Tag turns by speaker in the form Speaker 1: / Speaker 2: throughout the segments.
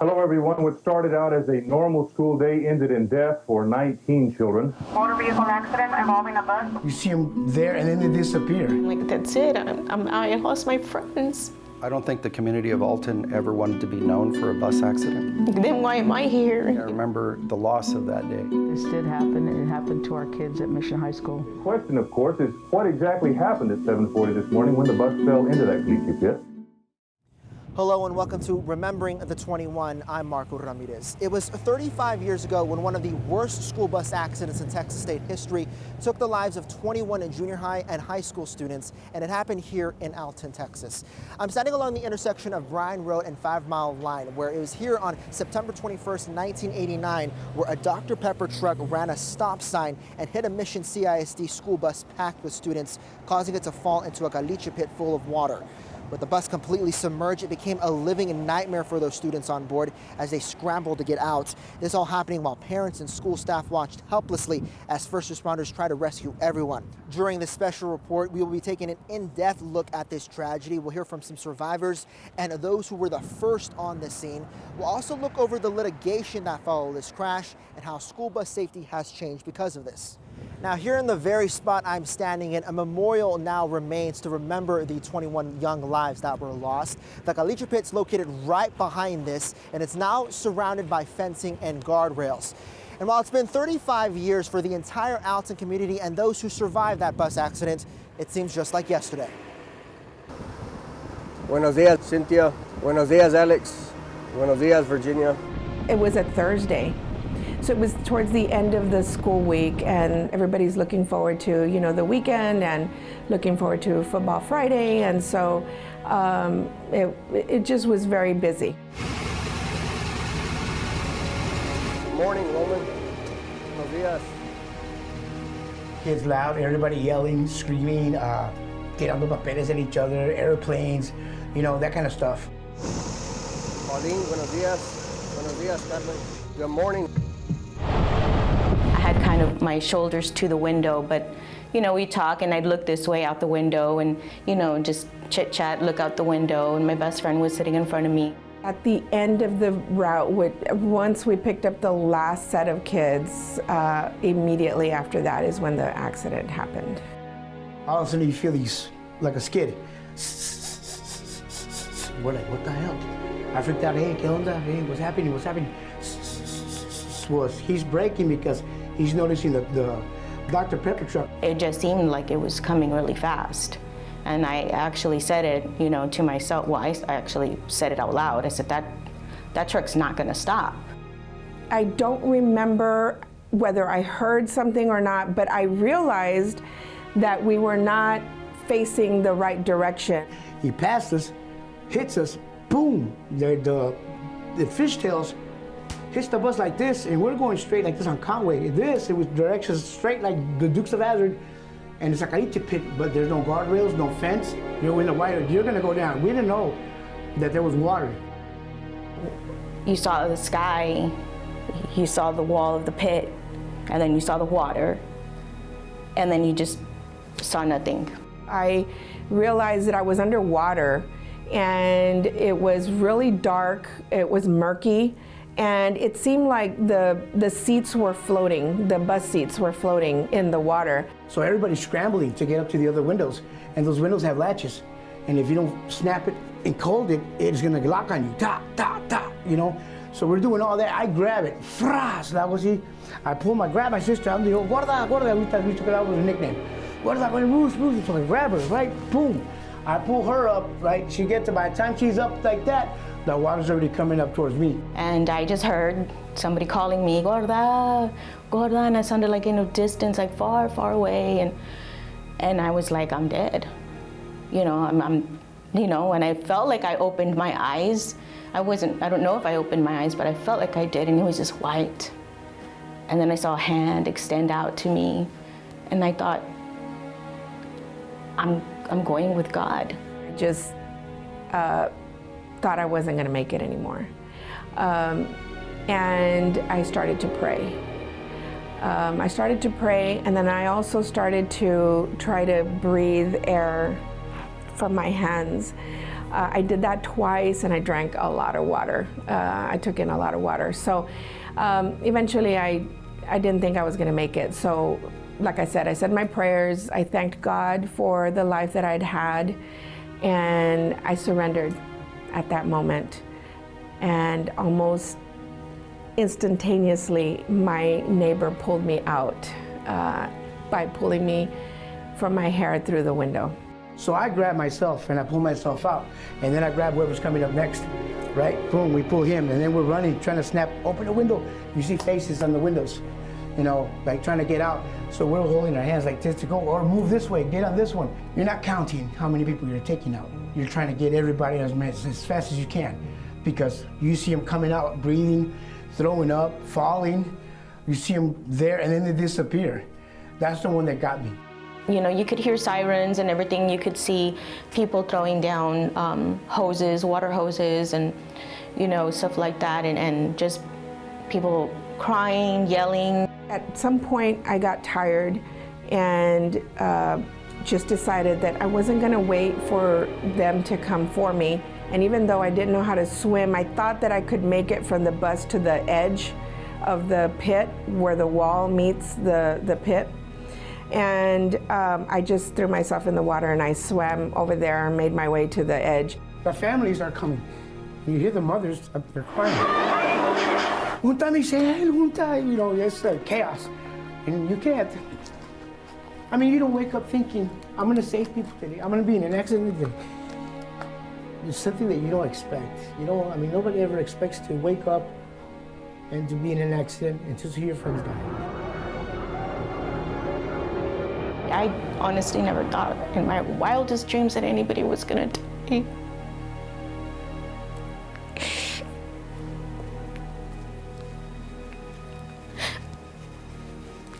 Speaker 1: Hello, everyone. What started out as a normal school day ended in death for 19 children.
Speaker 2: Motor vehicle accident involving a bus.
Speaker 3: You see them there and then they disappear.
Speaker 4: Like, that's it. I lost my friends.
Speaker 5: I don't think the community of Alton ever wanted to be known for a bus accident.
Speaker 4: Then why am I here?
Speaker 5: I remember the loss of that day.
Speaker 6: This did happen, and it happened to our kids at Mission High School.
Speaker 1: The question, of course, is what exactly happened at 7:40 this morning when the bus fell into that caliche pit?
Speaker 7: Hello and welcome to Remembering the 21. I'm Marco Ramirez. It was 35 years ago when one of the worst school bus accidents in Texas state history took the lives of 21 junior high and high school students, and it happened here in Alton, Texas. I'm standing along the intersection of Bryan Road and 5 Mile Line, where it was here on September 21st, 1989, where a Dr. Pepper truck ran a stop sign and hit a Mission CISD school bus packed with students, causing it to fall into a caliche pit full of water. With the bus completely submerged, it became a living nightmare for those students on board as they scrambled to get out. This all happening while parents and school staff watched helplessly as first responders tried to rescue everyone. During this special report, we will be taking an in-depth look at this tragedy. We'll hear from some survivors and those who were the first on the scene. We'll also look over the litigation that followed this crash and how school bus safety has changed because of this. Now, here in the very spot I'm standing in, a memorial now remains to remember the 21 young lives that were lost. The caliche pit's located right behind this, and it's now surrounded by fencing and guardrails. And while it's been 35 years for the entire Alton community and those who survived that bus accident, it seems just like yesterday.
Speaker 8: Buenos dias, Cynthia. Buenos dias, Alex. Buenos dias, Virginia.
Speaker 9: It was a Thursday. So it was towards the end of the school week, and everybody's looking forward to, the weekend and looking forward to Football Friday, and so it just was very busy.
Speaker 8: Good morning, Roman. Buenos dias.
Speaker 3: Kids loud, everybody yelling, screaming, tirando papeles at each other, airplanes, that kind of stuff.
Speaker 8: Pauline, buenos dias. Buenos dias, Carmen. Good morning.
Speaker 4: I had kind of my shoulders to the window, but we talk and I'd look this way out the window and, just chit chat, look out the window, and my best friend was sitting in front of me.
Speaker 9: At the end of the route, once we picked up the last set of kids, immediately after that is when the accident happened.
Speaker 3: All of a sudden you feel these, like a skid. We're like, what the hell? I freaked out, hey, ¿qué onda? Hey, what's happening? What's happening? He's braking because he's noticing the Dr. Pepper truck.
Speaker 4: It just seemed like it was coming really fast. And I actually said it, to myself. Well, I actually said it out loud. I said, that truck's not gonna stop.
Speaker 9: I don't remember whether I heard something or not, but I realized that we were not facing the right direction.
Speaker 3: He passed us, hits us, boom, the fishtails hits the bus like this, and we're going straight like this on Conway. It was directions straight like the Dukes of Hazzard, and it's a caliche pit, but there's no guardrails, no fence. You're in the wire, you're gonna go down. We didn't know that there was water.
Speaker 4: You saw the sky, you saw the wall of the pit, and then you saw the water, and then you just saw nothing.
Speaker 9: I realized that I was underwater, and it was really dark, it was murky, and it seemed like the seats were floating, the bus seats were floating in the water.
Speaker 3: So everybody's scrambling to get up to the other windows, and those windows have latches, and if you don't snap it and cold it, it's gonna lock on you, ta, ta, ta, So we're doing all that, I grab it, fras, I grab my sister, I'm the old, gorda, we took it out with a nickname. Gorda, Bruce, so I grab her, right, boom. I pull her up, right, by the time she's up like that, the water's already coming up towards me.
Speaker 4: And I just heard somebody calling me, gorda, gorda, and I sounded like in a distance, like far, far away, and I was like, I'm dead. I'm and I felt like I opened my eyes. I don't know if I opened my eyes, but I felt like I did, and it was just white. And then I saw a hand extend out to me, and I thought, I'm going with God.
Speaker 9: I just thought I wasn't going to make it anymore. And I started to pray. And then I also started to try to breathe air from my hands. I did that twice, and I drank a lot of water. I took in a lot of water. So eventually I didn't think I was going to make it. So like I said my prayers. I thanked God for the life that I'd had, and I surrendered at that moment. And almost instantaneously, my neighbor pulled me out by pulling me from my hair through the window.
Speaker 3: So I grab myself and I pull myself out, and then I grab whoever's coming up next, right? Boom, we pull him, and then we're running, trying to snap open the window. You see faces on the windows, you know, like trying to get out. So we're holding our hands like this to go, or move this way, get on this one. You're not counting how many people you're taking out. You're trying to get everybody as fast as you can, because you see them coming out, breathing, throwing up, falling. You see them there, and then they disappear. That's the one that got me.
Speaker 4: You know, you could hear sirens and everything. You could see people throwing down hoses, water hoses, and, you know, stuff like that, and just people crying, yelling.
Speaker 9: At some point, I got tired and just decided that I wasn't going to wait for them to come for me. And even though I didn't know how to swim, I thought that I could make it from the bus to the edge of the pit where the wall meets the pit. And I just threw myself in the water and I swam over there and made my way to the edge.
Speaker 3: The families are coming. You hear the mothers up there crying. Junta Michelle, junta, you know, it's chaos. And you can't. I mean, you don't wake up thinking, I'm gonna save people today. I'm gonna be in an accident today. It's something that you don't expect. You know, I mean, nobody ever expects to wake up and to be in an accident and to see your friends die.
Speaker 4: I honestly never thought in my wildest dreams that anybody was gonna die.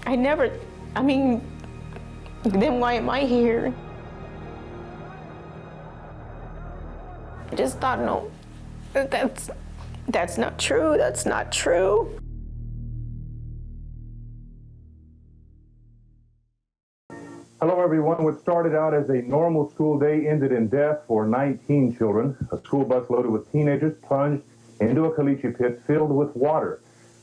Speaker 4: I mean, then why am I here? I just thought, no, that's not true, that's not true.
Speaker 1: Hello, everyone. What started out as a normal school day ended in death for 19 children. A school bus loaded with teenagers plunged into a caliche pit filled with water.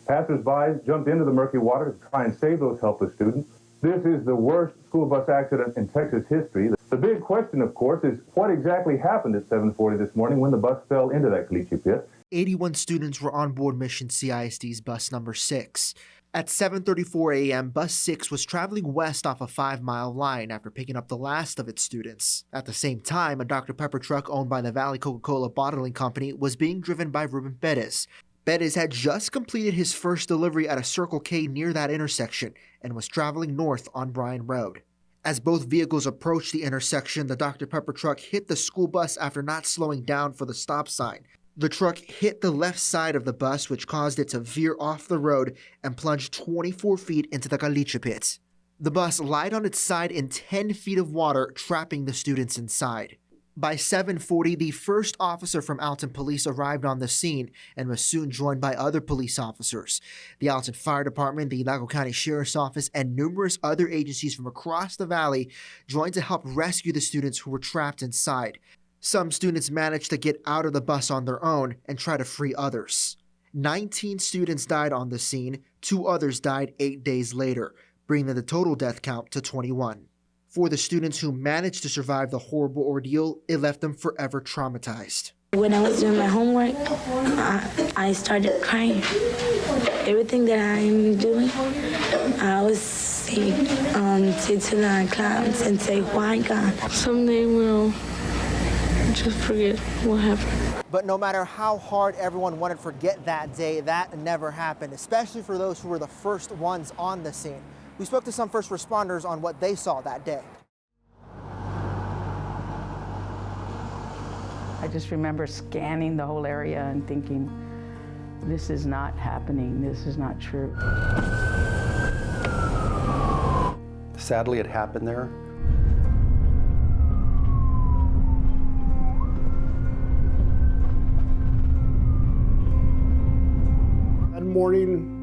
Speaker 1: Passers-by jumped into the murky water to try and save those helpless students. This is the worst school bus accident in Texas history. The big question, of course, is what exactly happened at 7:40 this morning when the bus fell into that caliche pit?
Speaker 7: 81 students were on board Mission CISD's bus number 6. At 7:34 a.m., Bus 6 was traveling west off a 5-mile line after picking up the last of its students. At the same time, a Dr. Pepper truck owned by the Valley Coca-Cola Bottling Company was being driven by Ruben Perez. Perez had just completed his first delivery at a Circle K near that intersection and was traveling north on Bryan Road. As both vehicles approached the intersection, the Dr. Pepper truck hit the school bus after not slowing down for the stop sign. The truck hit the left side of the bus, which caused it to veer off the road and plunge 24 feet into the caliche pit. The bus lied on its side in 10 feet of water, trapping the students inside. By 7:40, the first officer from Alton Police arrived on the scene and was soon joined by other police officers. The Alton Fire Department, the Lago County Sheriff's Office, and numerous other agencies from across the valley joined to help rescue the students who were trapped inside. Some students managed to get out of the bus on their own and try to free others. 19 students died on the scene, 2 others died 8 days later, bringing the total death count to 21. For the students who managed to survive the horrible ordeal, it left them forever traumatized.
Speaker 10: When I was doing my homework, I started crying. Everything that I'm doing, I always say to the clouds and say, why God?
Speaker 11: Someday we'll just forget what happened.
Speaker 7: But no matter how hard everyone wanted to forget that day, that never happened, especially for those who were the first ones on the scene. We spoke to some first responders on what they saw that day.
Speaker 6: I just remember scanning the whole area and thinking, this is not happening, this is not true.
Speaker 5: Sadly, it happened there.
Speaker 12: That morning,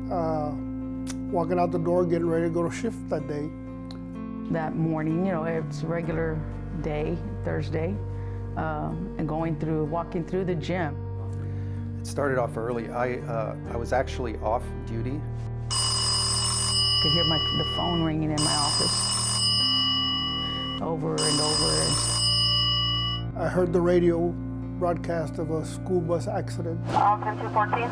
Speaker 12: walking out the door, getting ready to go to shift that day.
Speaker 6: That morning, you know, it's a regular day, Thursday. and walking through the gym.
Speaker 5: It started off early. I was actually off duty.
Speaker 6: I could hear the phone ringing in my office over and over.
Speaker 12: I heard the radio broadcast of a school bus accident.
Speaker 2: Alton 214.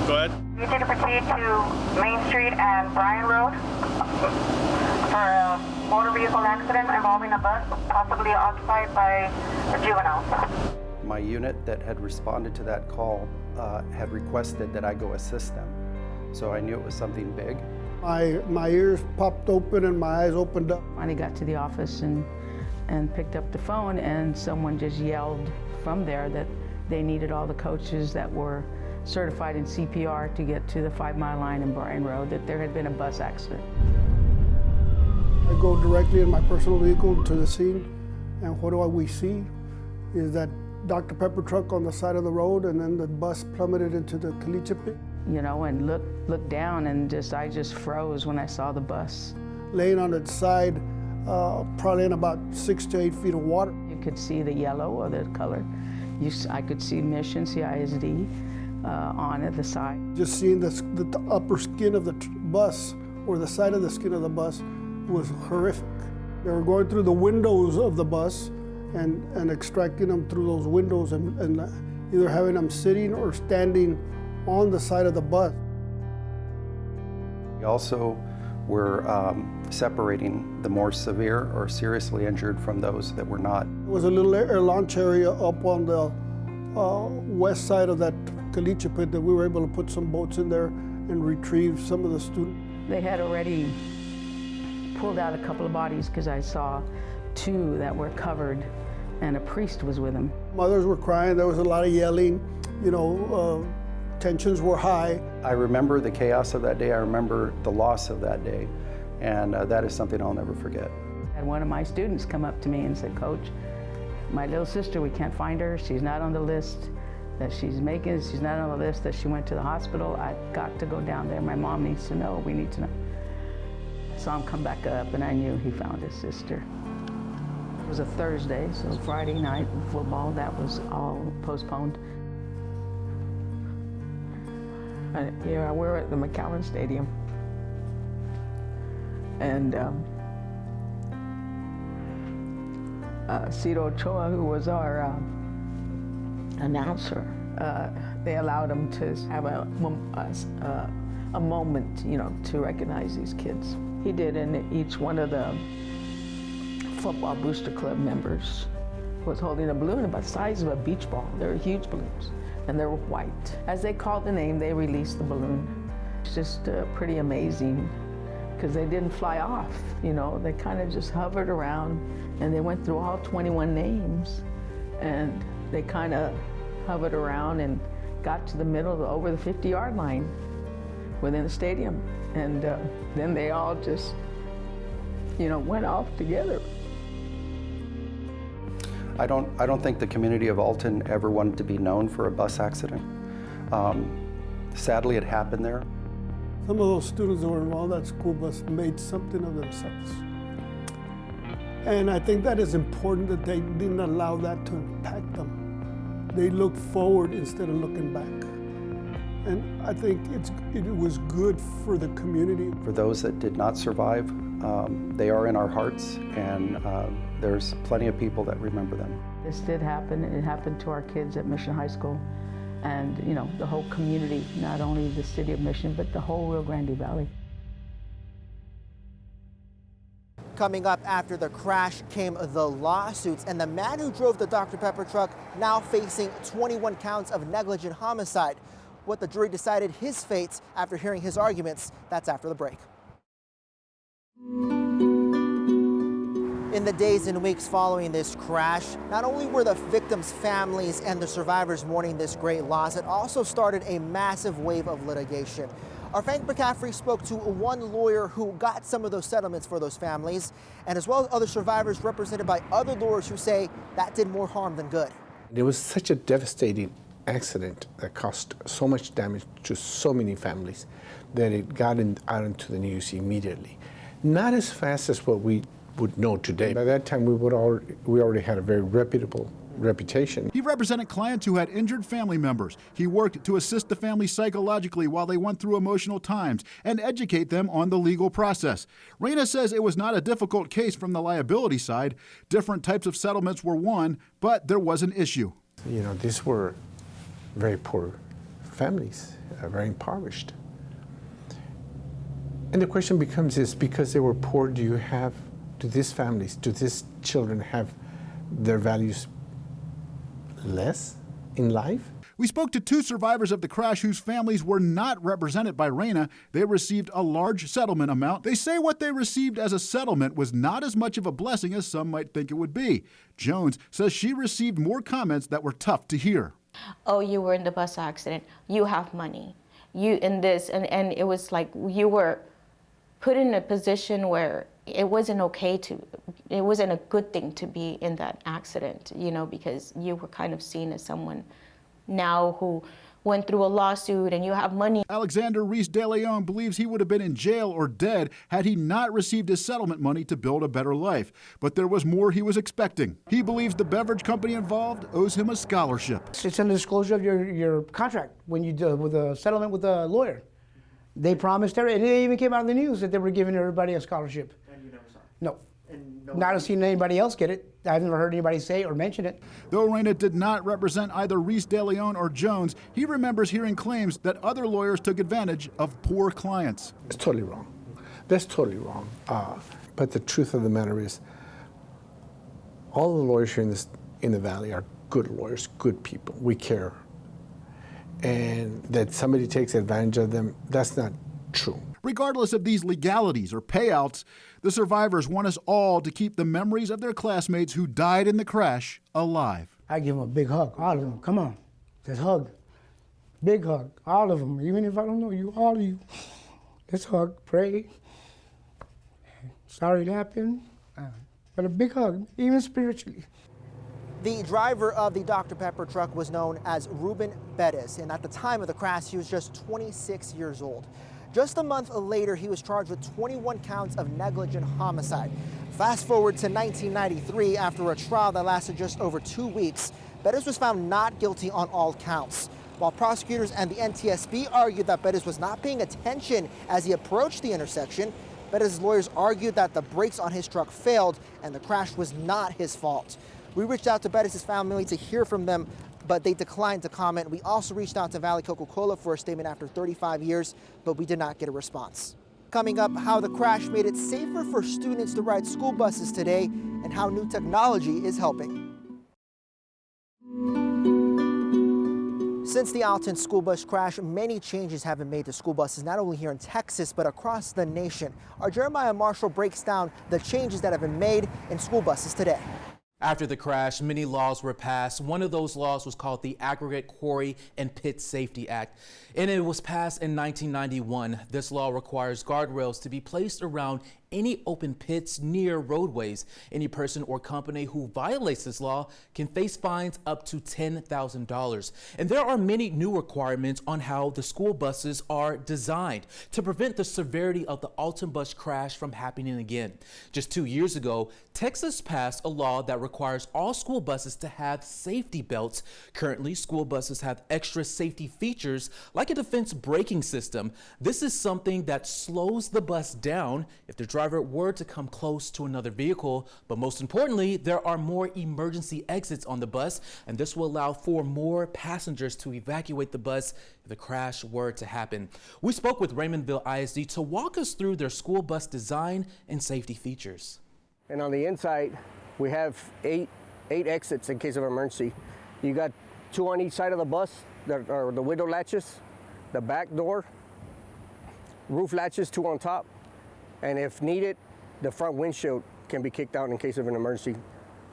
Speaker 13: Go ahead.
Speaker 2: You need to proceed to Main Street and Bryan Road for a motor vehicle accident involving a bus, possibly occupied by juveniles.
Speaker 5: My unit that had responded to that call had requested that I go assist them. So I knew it was something big.
Speaker 12: My ears popped open and my eyes opened up.
Speaker 6: Finally got to the office and picked up the phone, and someone just yelled from there that they needed all the coaches that were certified in CPR to get to the 5 Mile Line in Bryan Road, that there had been a bus accident.
Speaker 12: I go directly in my personal vehicle to the scene, and what do we see is that Dr. Pepper truck on the side of the road, and then the bus plummeted into the caliche pit.
Speaker 6: You know, and looked down, and I just froze when I saw the bus.
Speaker 12: Laying on its side, probably in about 6 to 8 feet of water.
Speaker 6: You could see the yellow or the color. I could see Mission, CISD on at the side.
Speaker 12: Just seeing the upper skin of the bus, or the side of the skin of the bus, was horrific. They were going through the windows of the bus and extracting them through those windows and either having them sitting or standing on the side of the bus.
Speaker 5: We also were separating the more severe or seriously injured from those that were not.
Speaker 12: There was a little air launch area up on the west side of that caliche pit that we were able to put some boats in there and retrieve some of the students.
Speaker 6: They had already pulled out a couple of bodies because I saw 2 that were covered, and a priest was with them.
Speaker 12: Mothers were crying, there was a lot of yelling, tensions were high.
Speaker 5: I remember the chaos of that day. I remember the loss of that day, and that is something I'll never forget.
Speaker 6: And one of my students come up to me and said, "Coach, my little sister, we can't find her. She's not on the list that she's making. She's not on the list that she went to the hospital. I've got to go down there. My mom needs to know. We need to know." I saw him come back up, and I knew he found his sister. It was a Thursday, so Friday night football, that was all postponed.
Speaker 14: Yeah, we're at the McAllen Stadium, and Cito Ochoa, who was our announcer, they allowed him to have a moment, to recognize these kids. He did, and each one of the football booster club members was holding a balloon about the size of a beach ball. They were huge balloons, and they were white. As they called the name, they released the balloon. It's just pretty amazing, because they didn't fly off, They kind of just hovered around, and they went through all 21 names, and they kind of hovered around and got to the middle, over the 50-yard line within the stadium. And then they all just, went off together.
Speaker 5: I don't think the community of Alton ever wanted to be known for a bus accident. Sadly, it happened there.
Speaker 12: Some of those students that were involved in that school bus made something of themselves. And I think that is important, that they didn't allow that to impact them. They looked forward instead of looking back. And I think it was good for the community.
Speaker 5: For those that did not survive, they are in our hearts, and there's plenty of people that remember them.
Speaker 6: This did happen, and it happened to our kids at Mission High School, and the whole community, not only the city of Mission, but the whole Rio Grande Valley.
Speaker 7: Coming up after the crash came the lawsuits, and the man who drove the Dr. Pepper truck now facing 21 counts of negligent homicide. What the jury decided his fate after hearing his arguments, that's after the break. In the days and weeks following this crash, not only were the victims' families and the survivors mourning this great loss, it also started a massive wave of litigation. Our Frank McCaffrey spoke to one lawyer who got some of those settlements for those families, and as well as other survivors represented by other lawyers who say that did more harm than good.
Speaker 15: It was such a devastating accident that caused so much damage to so many families that it got out into the news immediately. Not as fast as what we would know today. By that time, we already had a very reputable reputation.
Speaker 16: He represented clients who had injured family members. He worked to assist the family psychologically while they went through emotional times and educate them on the legal process. Reyna says it was not a difficult case from the liability side. Different types of settlements were won, but there was an issue.
Speaker 15: You know, these were very poor families, very impoverished. And the question becomes, is because they were poor, do these families, do these children have their values less in life?
Speaker 16: We spoke to two survivors of the crash whose families were not represented by Reyna. They received a large settlement amount. They say what they received as a settlement was not as much of a blessing as some might think it would be. Jones says she received more comments that were tough to hear.
Speaker 4: Oh, you were in the bus accident. You have money. You in this, and it was like you were put in a position where it wasn't it wasn't a good thing to be in that accident, you know, because you were kind of seen as someone now who went through a lawsuit and you have money.
Speaker 16: Alexander Reese De Leon believes he would have been in jail or dead had he not received his settlement money to build a better life. But there was more he was expecting. He believes the beverage company involved owes him a scholarship.
Speaker 3: It's in the disclosure of your contract when you do with a settlement with a lawyer. They promised everything, and it even came out in the news that they were giving everybody a scholarship.
Speaker 7: And you never saw it?
Speaker 3: No.
Speaker 7: And
Speaker 3: Not seen anybody else get it. I've never heard anybody say or mention it.
Speaker 16: Though Reyna did not represent either Reese De Leon or Jones, he remembers hearing claims that other lawyers took advantage of poor clients.
Speaker 15: It's totally wrong. That's totally wrong. But the truth of the matter is, all the lawyers here in the Valley are good lawyers, good people. We care. And that somebody takes advantage of them, that's not true.
Speaker 16: Regardless of these legalities or payouts, the survivors want us all to keep the memories of their classmates who died in the crash alive.
Speaker 3: I give them a big hug, all of them. Come on, just hug. Big hug, all of them. Even if I don't know you, all of you. Let's hug, pray. Sorry it happened, but a big hug, even spiritually.
Speaker 7: The driver of the Dr. Pepper truck was known as Ruben Bettis, and at the time of the crash, he was just 26 years old. Just a month later, he was charged with 21 counts of negligent homicide. Fast forward to 1993, after a trial that lasted just over 2 weeks, Bettis was found not guilty on all counts. While prosecutors and the NTSB argued that Bettis was not paying attention as he approached the intersection, Bettis' lawyers argued that the brakes on his truck failed and the crash was not his fault. We reached out to Bettis' family to hear from them, but they declined to comment. We also reached out to Valley Coca-Cola for a statement after 35 years, but we did not get a response. Coming up, how the crash made it safer for students to ride school buses today and how new technology is helping. Since the Alton school bus crash, many changes have been made to school buses, not only here in Texas, but across the nation. Our Jeremiah Marshall breaks down the changes that have been made in school buses today.
Speaker 17: After the crash, many laws were passed. One of those laws was called the Aggregate Quarry and Pit Safety Act, and it was passed in 1991. This law requires guardrails to be placed around any open pits near roadways. Any person or company who violates this law can face fines up to $10,000. And there are many new requirements on how the school buses are designed to prevent the severity of the Alton bus crash from happening again. Just 2 years ago, Texas passed a law that requires all school buses to have safety belts. Currently, school buses have extra safety features like a defense braking system. This is something that slows the bus down if the driver were to come close to another vehicle. But most importantly, there are more emergency exits on the bus, and this will allow for more passengers to evacuate the bus if the crash were to happen. We spoke with Raymondville ISD to walk us through their school bus design and safety features.
Speaker 8: And on the inside, we have eight exits in case of emergency. You got 2 on each side of the bus that are the window latches, the back door, roof latches, 2 on top, and if needed, the front windshield can be kicked out in case of an emergency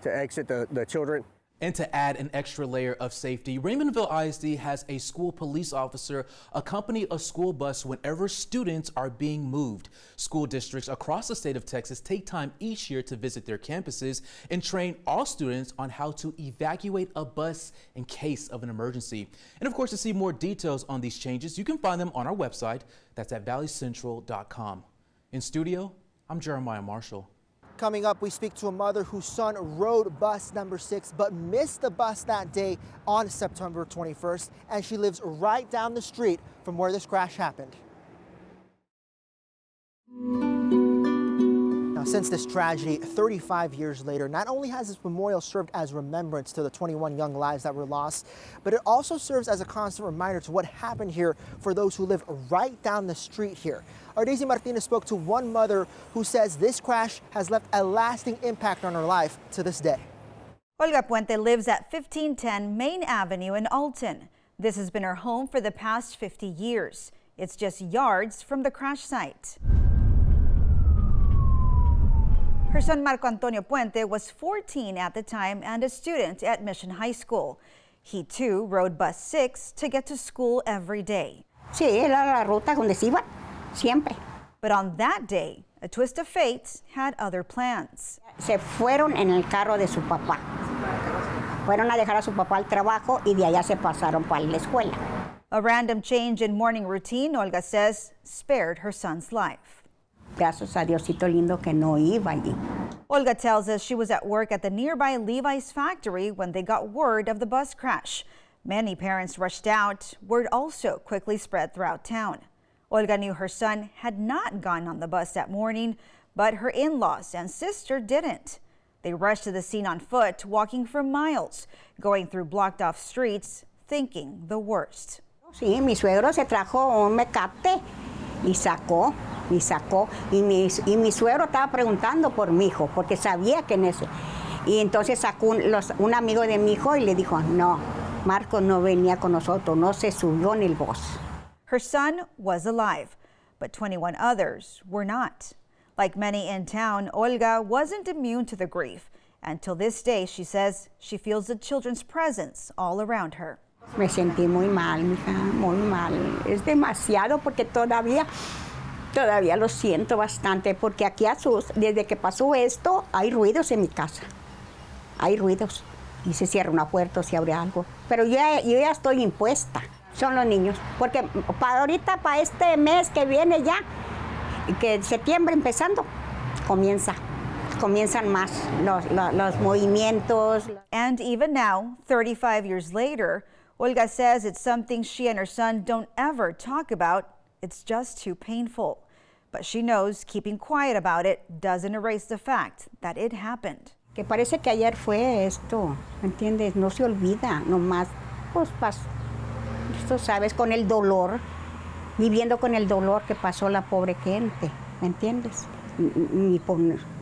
Speaker 8: to exit the children.
Speaker 17: And to add an extra layer of safety, Raymondville ISD has a school police officer accompany a school bus whenever students are being moved. School districts across the state of Texas take time each year to visit their campuses and train all students on how to evacuate a bus in case of an emergency. And of course, to see more details on these changes, you can find them on our website. That's at valleycentral.com. In studio, I'm Jeremiah Marshall.
Speaker 7: Coming up, we speak to a mother whose son rode bus number 6 but missed the bus that day on September 21st, and she lives right down the street from where this crash happened. Now, since this tragedy, 35 years later, not only has this memorial served as remembrance to the 21 young lives that were lost, but it also serves as a constant reminder to what happened here for those who live right down the street here. Our Daisy Martinez spoke to one mother who says this crash has left a lasting impact on her life to this day.
Speaker 18: Olga Puente lives at 1510 Main Avenue in Alton. This has been her home for the past 50 years. It's just yards from the crash site. Her son Marco Antonio Puente was 14 at the time and a student at Mission High School. He too rode bus 6 to get to school every day.
Speaker 19: Sí, era la ruta donde se iba, siempre.
Speaker 18: But on that day, a twist of fate had other plans.
Speaker 19: Se fueron en el carro de su papá. Fueron a dejar a su papá al trabajo y de allá se pasaron para la escuela.
Speaker 18: A random change in morning routine, Olga says, spared her son's life.
Speaker 19: Gracias a Diosito lindo que no iba allí.
Speaker 18: Olga tells us she was at work at the nearby Levi's factory when they got word of the bus crash. Many parents rushed out. Word also quickly spread throughout town. Olga knew her son had not gone on the bus that morning, but her in-laws and sister didn't. They rushed to the scene on foot, walking for miles, going through blocked-off streets, thinking the worst.
Speaker 19: Sí, mi suegro se trajo un mecate y sacó. Y mi suegro estaba preguntando por mi hijo, porque sabía que en eso. Y entonces sacó un amigo de mi hijo y le dijo, no, Marco no venía con nosotros, no se subió en el bus.
Speaker 18: Her son was alive, but 21 others were not. Like many in town, Olga wasn't immune to the grief. Until this day, she says she feels the children's presence all around her.
Speaker 19: Me sentí muy mal, mija, muy mal. Es demasiado porque todavía lo siento bastante, porque aquí desde que pasó esto, hay ruidos en mi casa. Hay ruidos. Y se cierra una puerta o se abre algo. Pero yo ya estoy impuesta. Son los niños. Porque ahorita, para este mes que viene ya, que septiembre empezando, comienzan más los movimientos.
Speaker 18: And even now, 35 years later, Olga says it's something she and her son don't ever talk about. It's just too painful. But she knows keeping quiet about it doesn't erase the fact that it happened.
Speaker 19: Que parece que ayer fue esto, ¿me entiendes? No se olvida, nomás, pues, tú sabes, con el dolor, viviendo con el dolor que pasó la pobre gente, ¿me entiendes?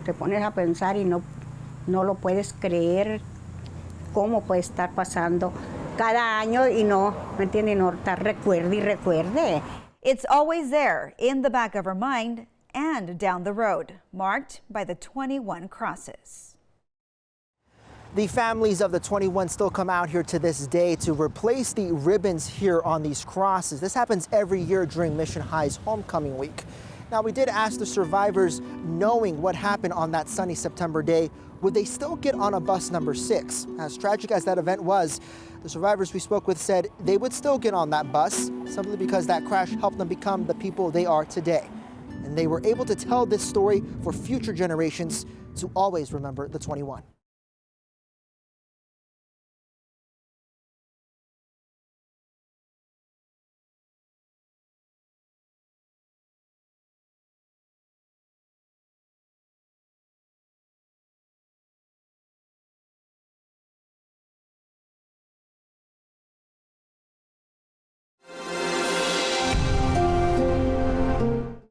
Speaker 19: Te pones a pensar y no lo puedes creer cómo puede estar pasando cada año y no, ¿me entiendes? No recuerde y recuerde.
Speaker 18: It's always there, in the back of her mind and down the road, marked by the 21 crosses.
Speaker 7: The families of the 21 still come out here to this day to replace the ribbons here on these crosses. This happens every year during Mission High's homecoming week. Now, we did ask the survivors, knowing what happened on that sunny September day, would they still get on a bus number 6? As tragic as that event was, the survivors we spoke with said they would still get on that bus simply because that crash helped them become the people they are today. And they were able to tell this story for future generations to always remember the 21.